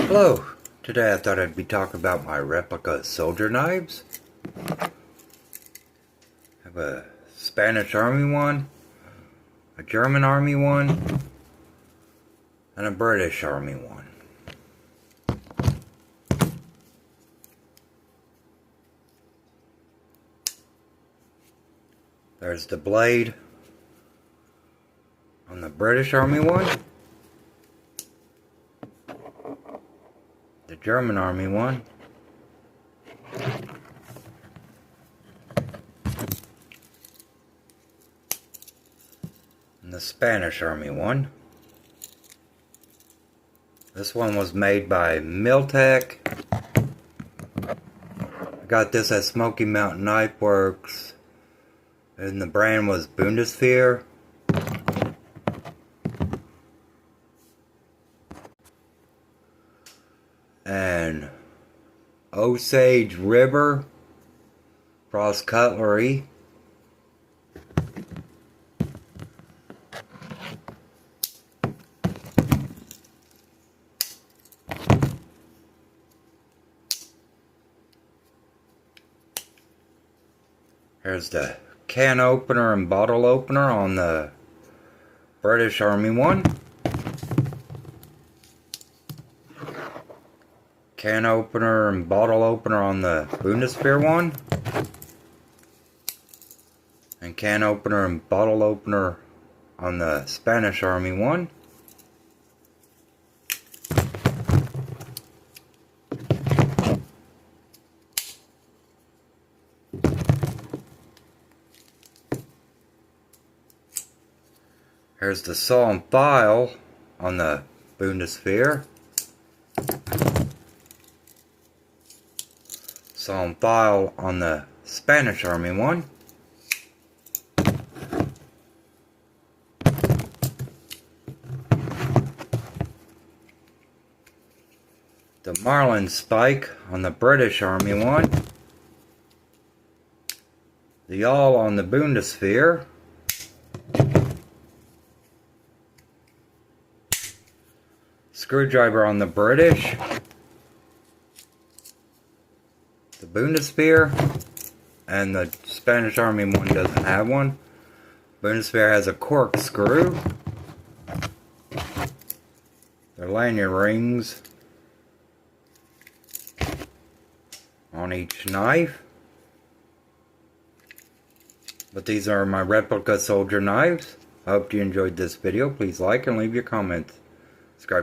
Hello, today I thought I'd be talking about my replica soldier knives. I have a Spanish Army one, a German Army one, and a British Army one. There's the blade on the British Army one, the German Army one, and the Spanish Army one. This one was made by Miltech. I got this at Smoky Mountain Knife Works, and the brand was Bundeswehr. And Osage River Frost Cutlery. Here's the can opener and bottle opener on the British Army one. Can opener and bottle opener on the Bundeswehr one. And can opener and bottle opener on the Spanish Army one. Here's the saw and file on the Bundeswehr. Saw and file on the Spanish Army one. The Marlin spike on the British Army one. The yawl on the Bundeswehr. Screwdriver on the British. The Bundeswehr. And the Spanish Army one doesn't have one. Bundeswehr has a corkscrew. They're lanyard rings on each knife. But these are my replica soldier knives. I hope you enjoyed this video. Please like and leave your comments.